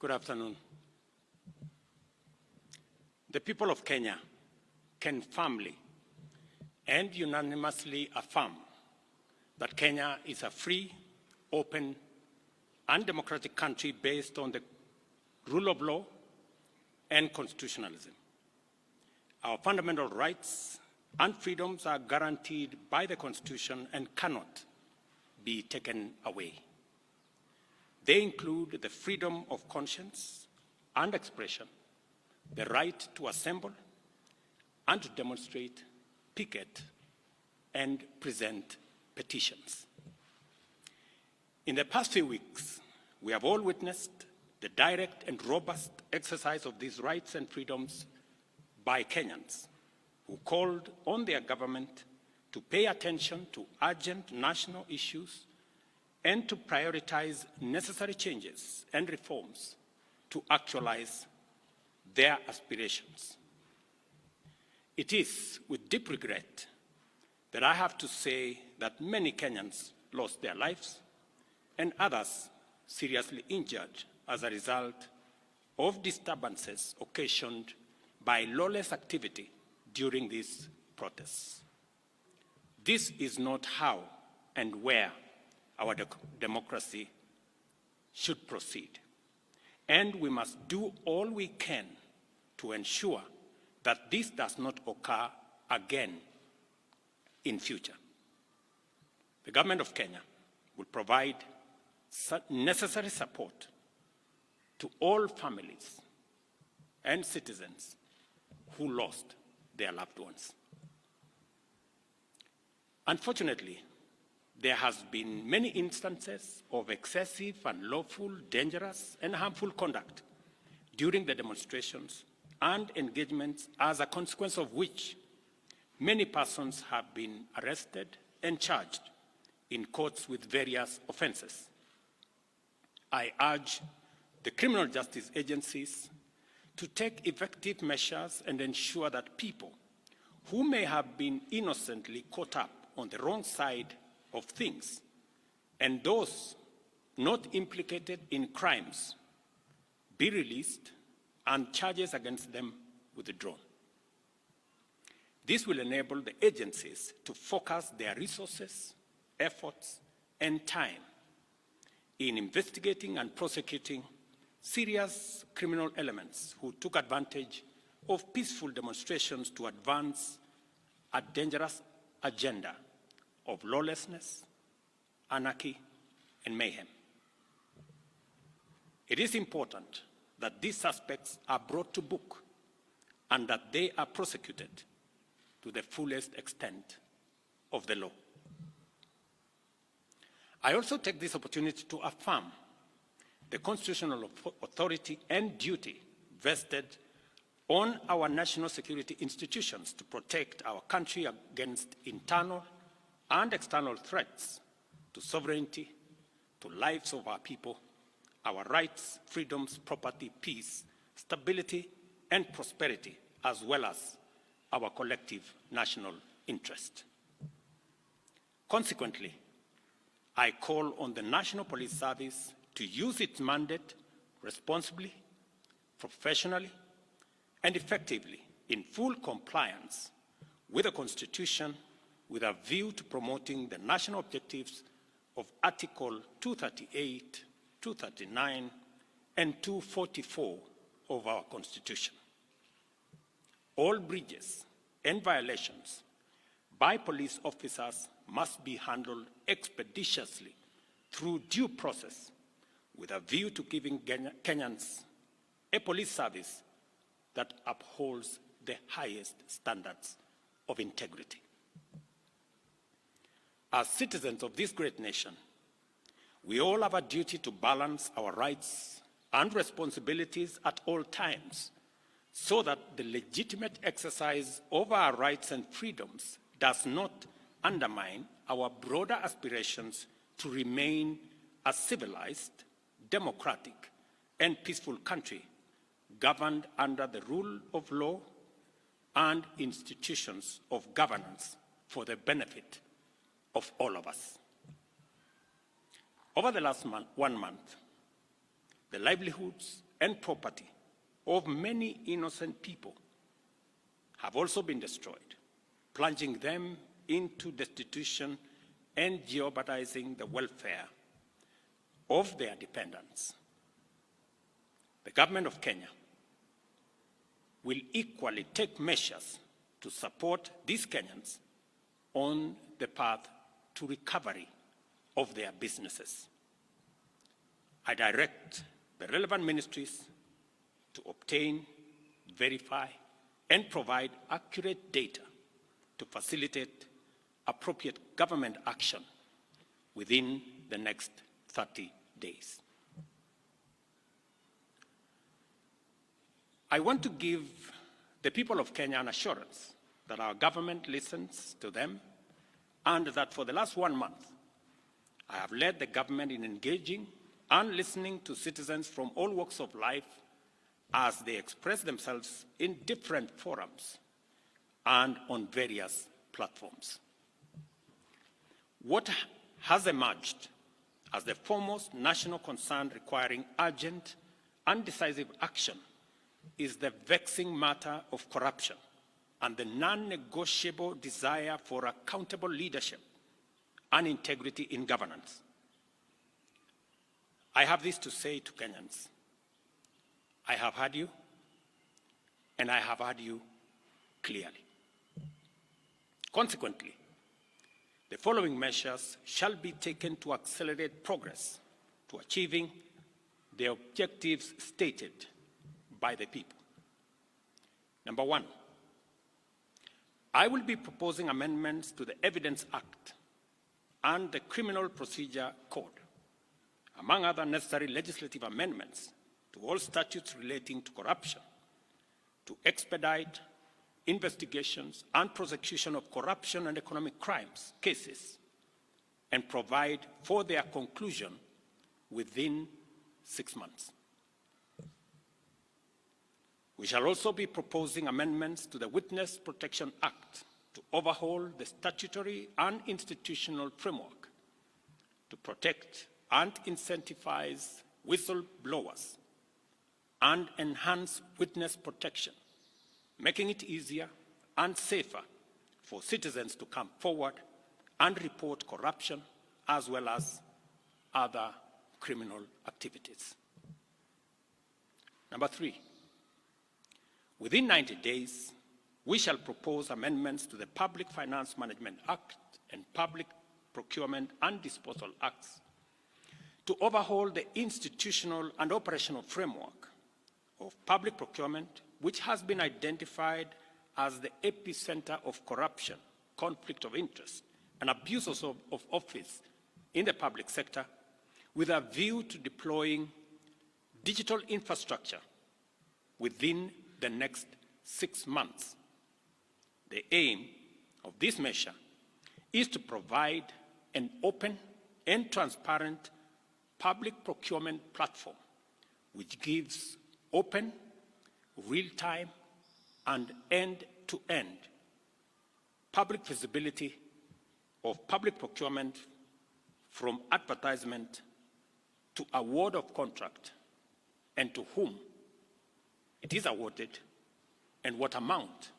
Good afternoon. The people of Kenya can firmly and unanimously affirm that Kenya is a free, open, and democratic country based on the rule of law and constitutionalism. Our fundamental rights and freedoms are guaranteed by the Constitution and cannot be taken away. They include the freedom of conscience and expression, the right to assemble and to demonstrate, picket, and present petitions. In the past few weeks, we have all witnessed the direct and robust exercise of these rights and freedoms by Kenyans who called on their government to pay attention to urgent national issues and to prioritize necessary changes and reforms to actualize their aspirations. It is with deep regret that I have to say that many Kenyans lost their lives and others seriously injured as a result of disturbances occasioned by lawless activity during these protests. This is not how and where our democracy should proceed, and we must do all we can to ensure that this does not occur again in future. The government of Kenya will provide necessary support to all families and citizens who lost their loved ones. Unfortunately, there has been many instances of excessive, unlawful, dangerous, and harmful conduct during the demonstrations and engagements, as a consequence of which many persons have been arrested and charged in courts with various offenses. I urge the criminal justice agencies to take effective measures and ensure that people who may have been innocently caught up on the wrong side of things and those not implicated in crimes be released and charges against them withdrawn. This will enable the agencies to focus their resources, efforts, and time in investigating and prosecuting serious criminal elements who took advantage of peaceful demonstrations to advance a dangerous agenda of lawlessness, anarchy, and mayhem. It is important that these suspects are brought to book and that they are prosecuted to the fullest extent of the law. I also take this opportunity to affirm the constitutional authority and duty vested on our national security institutions to protect our country against internal and external threats to sovereignty, to lives of our people, our rights, freedoms, property, peace, stability, and prosperity, as well as our collective national interest. Consequently, I call on the National Police Service to use its mandate responsibly, professionally, and effectively in full compliance with the Constitution, with a view to promoting the national objectives of Article 238, 239, and 244 of our Constitution. All breaches and violations by police officers must be handled expeditiously through due process, with a view to giving Kenyans a police service that upholds the highest standards of integrity. As citizens of this great nation, we all have a duty to balance our rights and responsibilities at all times so that the legitimate exercise of our rights and freedoms does not undermine our broader aspirations to remain a civilized, democratic, and peaceful country governed under the rule of law and institutions of governance for the benefit of all of us. Over the last 1 month, the livelihoods and property of many innocent people have also been destroyed, plunging them into destitution and jeopardizing the welfare of their dependents. The government of Kenya will equally take measures to support these Kenyans on the path to recovery of their businesses. I direct the relevant ministries to obtain, verify, and provide accurate data to facilitate appropriate government action within the next 30 days. I want to give the people of Kenya an assurance that our government listens to them and that for the last 1 month, I have led the government in engaging and listening to citizens from all walks of life as they express themselves in different forums and on various platforms. What has emerged as the foremost national concern requiring urgent and decisive action is the vexing matter of corruption and the non-negotiable desire for accountable leadership and integrity in governance. I have this to say to Kenyans. I have heard you, and I have heard you clearly. Consequently, the following measures shall be taken to accelerate progress to achieving the objectives stated by the people. Number one, I will be proposing amendments to the Evidence Act and the Criminal Procedure Code, among other necessary legislative amendments to all statutes relating to corruption, to expedite investigations and prosecution of corruption and economic crimes cases, and provide for their conclusion within 6 months. We shall also be proposing amendments to the Witness Protection Act to overhaul the statutory and institutional framework to protect and incentivize whistleblowers and enhance witness protection, making it easier and safer for citizens to come forward and report corruption as well as other criminal activities. Number three, within 90 days, we shall propose amendments to the Public Finance Management Act and Public Procurement and Disposal Acts to overhaul the institutional and operational framework of public procurement, which has been identified as the epicenter of corruption, conflict of interest, and abuses of office in the public sector, with a view to deploying digital infrastructure within the next 6 months. The aim of this measure is to provide an open and transparent public procurement platform which gives open, real-time, and end-to-end public visibility of public procurement from advertisement to award of contract and to whom it is awarded and what amount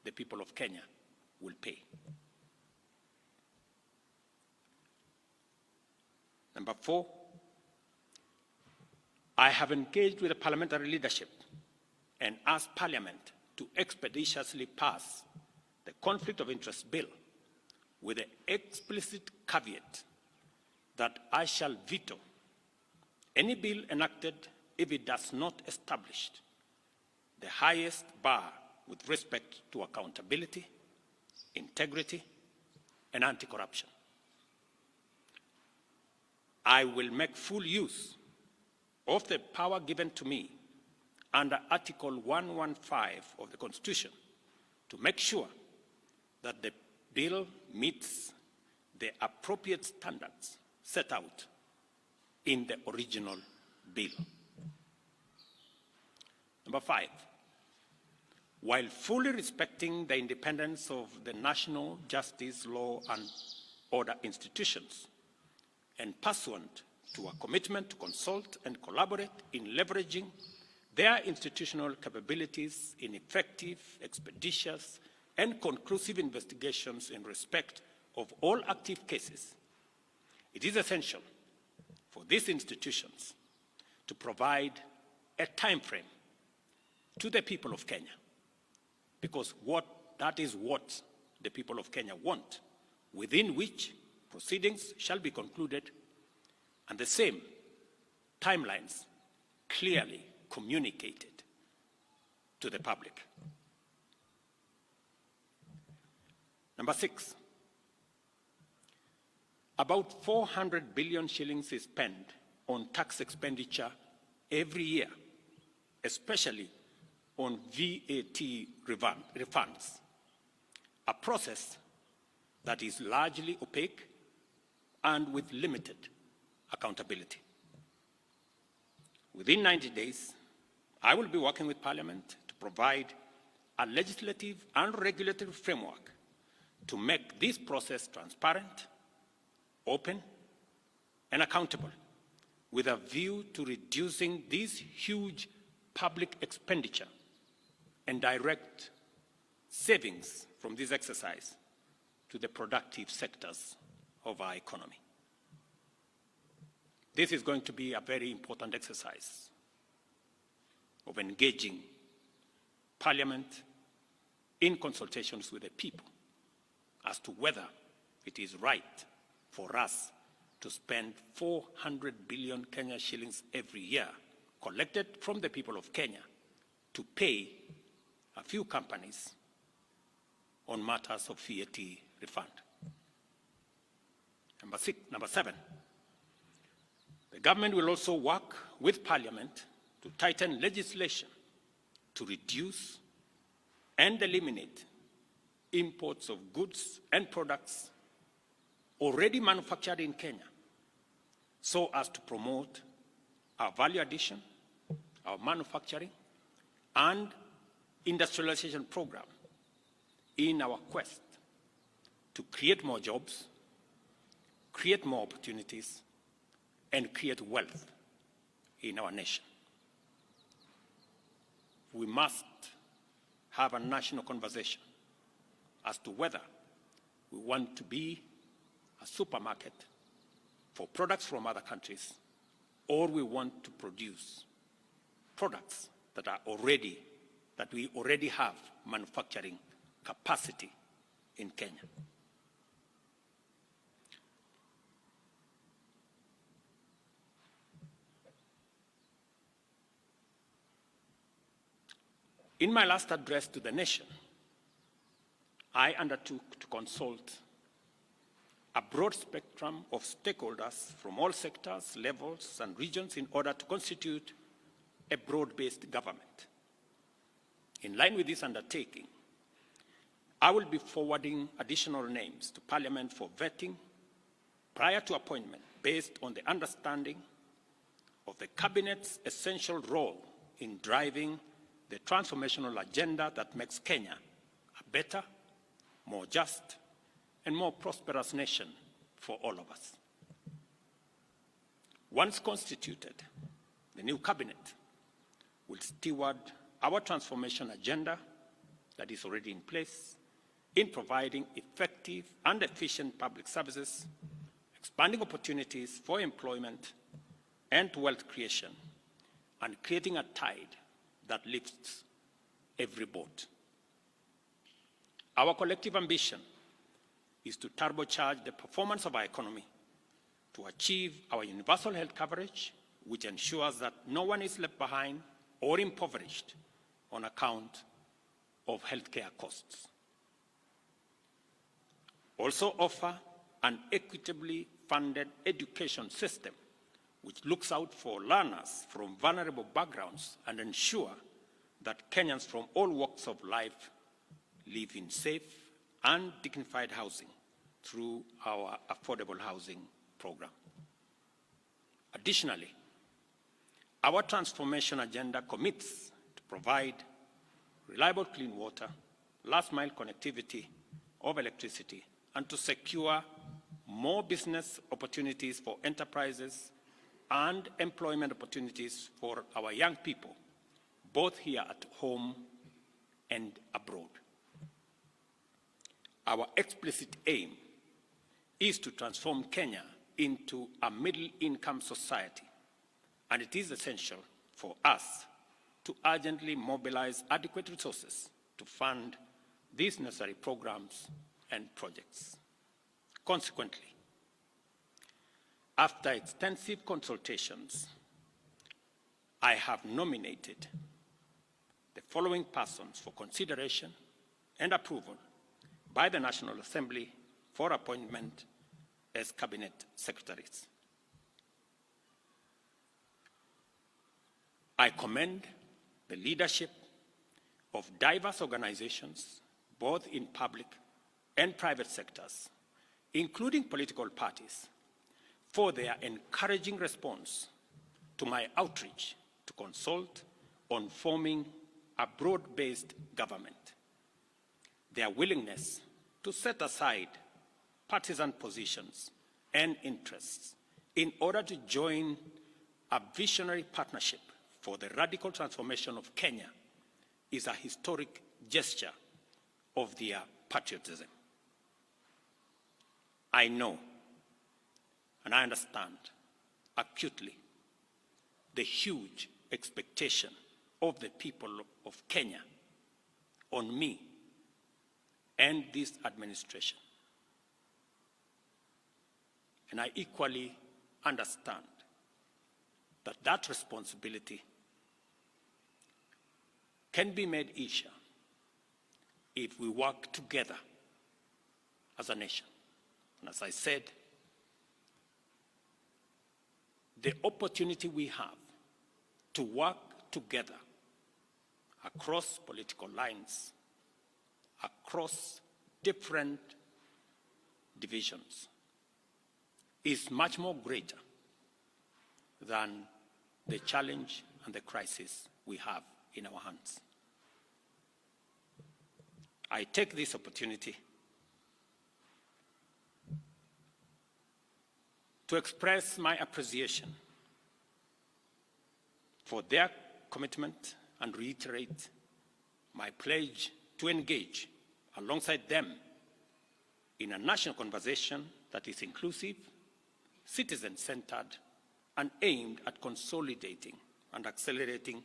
the people of Kenya will pay. Number four, I have engaged with the parliamentary leadership and asked Parliament to expeditiously pass the Conflict of Interest Bill with the explicit caveat that I shall veto any bill enacted if it does not establish the highest bar with respect to accountability, integrity, and anti-corruption. I will make full use of the power given to me under Article 115 of the Constitution to make sure that the bill meets the appropriate standards set out in the original bill. Number five, while fully respecting the independence of the national justice, law, and order institutions, and pursuant to a commitment to consult and collaborate in leveraging their institutional capabilities in effective, expeditious, and conclusive investigations in respect of all active cases, it is essential for these institutions to provide a time frame to the people of Kenya, because that is what the people of Kenya want, within which proceedings shall be concluded, and the same timelines clearly communicated to the public. Number 6, about 400 billion shillings is spent on tax expenditure every year, especially on VAT refunds, a process that is largely opaque and with limited accountability. Within 90 days, I will be working with Parliament to provide a legislative and regulatory framework to make this process transparent, open, and accountable, with a view to reducing this huge public expenditure and direct savings from this exercise to the productive sectors of our economy. This is going to be a very important exercise of engaging Parliament in consultations with the people as to whether it is right for us to spend 400 billion Kenya shillings every year collected from the people of Kenya to pay a few companies on matters of VAT refund. Number 7, the government will also work with Parliament to tighten legislation to reduce and eliminate imports of goods and products already manufactured in Kenya, so as to promote our value addition, our manufacturing, and industrialization program in our quest to create more jobs, create more opportunities, and create wealth in our nation. We must have a national conversation as to whether we want to be a supermarket for products from other countries, or we want to produce products that we already have manufacturing capacity in Kenya. In my last address to the nation, I undertook to consult a broad spectrum of stakeholders from all sectors, levels, and regions in order to constitute a broad-based government. In line with this undertaking, I will be forwarding additional names to Parliament for vetting prior to appointment, based on the understanding of the Cabinet's essential role in driving the transformational agenda that makes Kenya a better, more just, and more prosperous nation for all of us. Once constituted, the new cabinet will steward our transformation agenda that is already in place in providing effective and efficient public services, expanding opportunities for employment and wealth creation, and creating a tide that lifts every boat. Our collective ambition is to turbocharge the performance of our economy, to achieve our universal health coverage, which ensures that no one is left behind or impoverished on account of healthcare costs. Also offer an equitably funded education system which looks out for learners from vulnerable backgrounds and ensure that Kenyans from all walks of life live in safe and dignified housing through our affordable housing program. Additionally, our transformation agenda commits to provide reliable clean water, last-mile connectivity of electricity, and to secure more business opportunities for enterprises and employment opportunities for our young people both here at home and abroad. Our explicit aim is to transform Kenya into a middle-income society, and it is essential for us to urgently mobilize adequate resources to fund these necessary programs and projects. Consequently, after extensive consultations, I have nominated the following persons for consideration and approval by the National Assembly for appointment as cabinet secretaries. I commend the leadership of diverse organizations, both in public and private sectors, including political parties, for their encouraging response to my outreach to consult on forming a broad-based government. Their willingness to set aside partisan positions and interests in order to join a visionary partnership for the radical transformation of Kenya is a historic gesture of their patriotism. I know and I understand acutely the huge expectation of the people of Kenya on me and this administration. And I equally understand that that responsibility can be made easier if we work together as a nation. And as I said, the opportunity we have to work together across political lines, across different divisions, is much more greater than the challenge and the crisis we have in our hands. I take this opportunity to express my appreciation for their commitment and reiterate my pledge to engage alongside them in a national conversation that is inclusive, citizen-centered, and aimed at consolidating and accelerating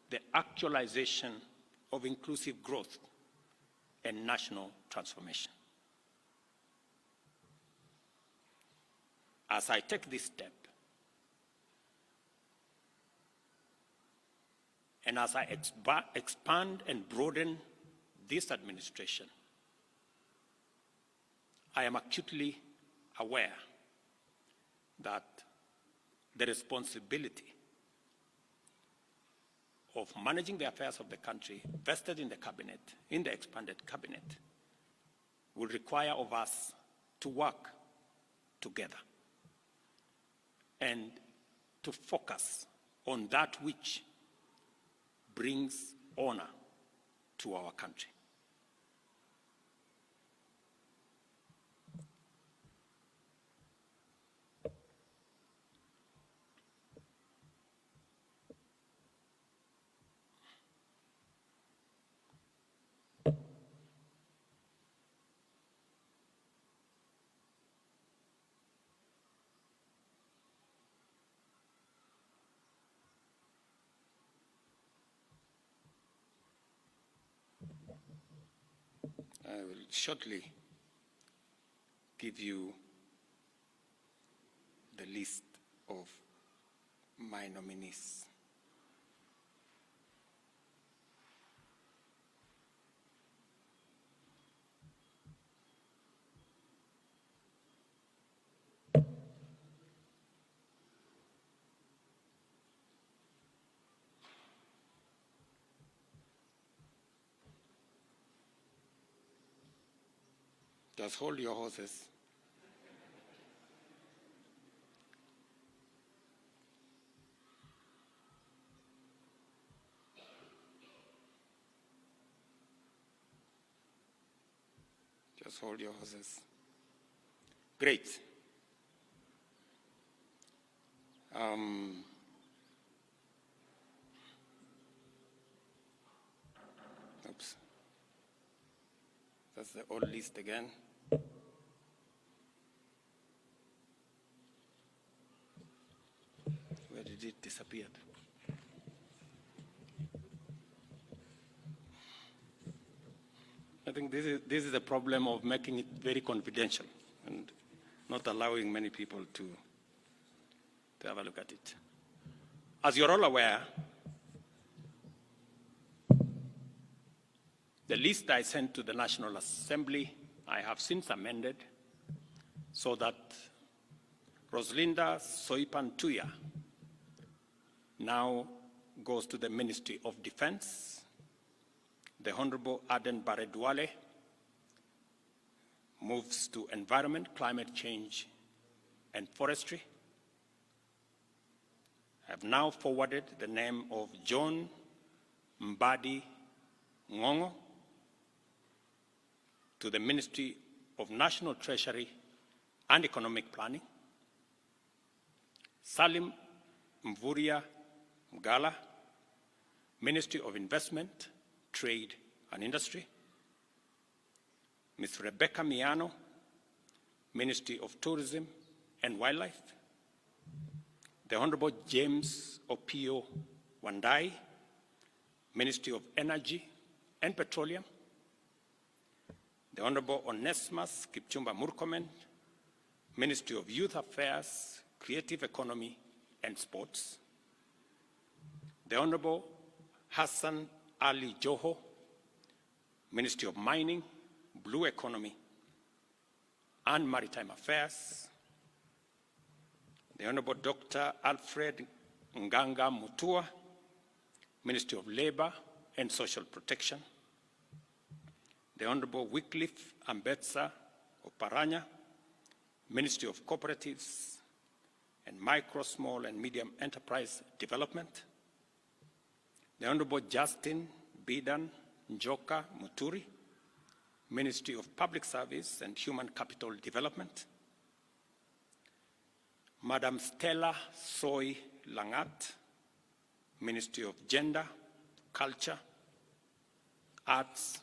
the actualization of inclusive growth and national transformation. As I take this step, and as I expand and broaden this administration, I am acutely aware that the responsibility of managing the affairs of the country vested in the cabinet, in the expanded cabinet, will require of us to work together and to focus on that which brings honor to our country. I will shortly give you the list of my nominees. Just hold your horses. Just hold your horses. Great. That's the old list again. Where did it disappear? I think this is the problem of making it very confidential and not allowing many people to have a look at it. As you're all aware, the list I sent to the National Assembly, I have since amended so that Roslinda Soipan Tuya now goes to the Ministry of Defense. The Honorable Aden Baredwale moves to Environment, Climate Change, and Forestry. I have now forwarded the name of John Mbadi Ngongo to the Ministry of National Treasury and Economic Planning. Salim Mvuria Mgala, Ministry of Investment, Trade and Industry. Ms. Rebecca Miano, Ministry of Tourism and Wildlife. The Honorable James Opio Wandayi, Ministry of Energy and Petroleum. The Honorable Onesimus Kipchumba Murkomen, Ministry of Youth Affairs, Creative Economy and Sports. The Honorable Hassan Ali Joho, Ministry of Mining, Blue Economy and Maritime Affairs. The Honorable Dr. Alfred Nganga Mutua, Ministry of Labor and Social Protection. The Honorable Wycliffe Ambetsa Oparanya, Ministry of Cooperatives and Micro, Small and Medium Enterprise Development. The Honorable Justin Bidan Njoka Muturi, Ministry of Public Service and Human Capital Development. Madam Stella Soy Langat, Ministry of Gender, Culture, Arts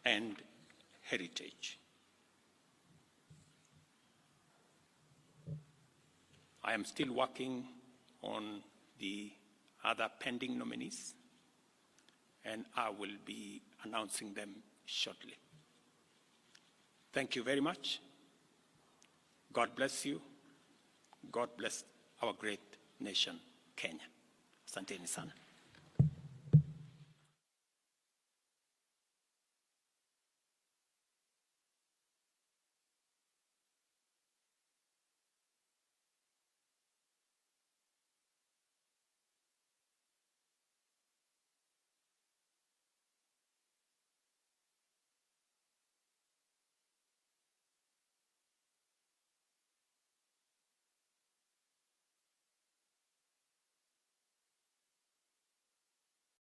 and Heritage. I am still working on the other pending nominees, and I will be announcing them shortly. Thank you very much. God bless you. God bless our great nation, Kenya. Asanteni sana.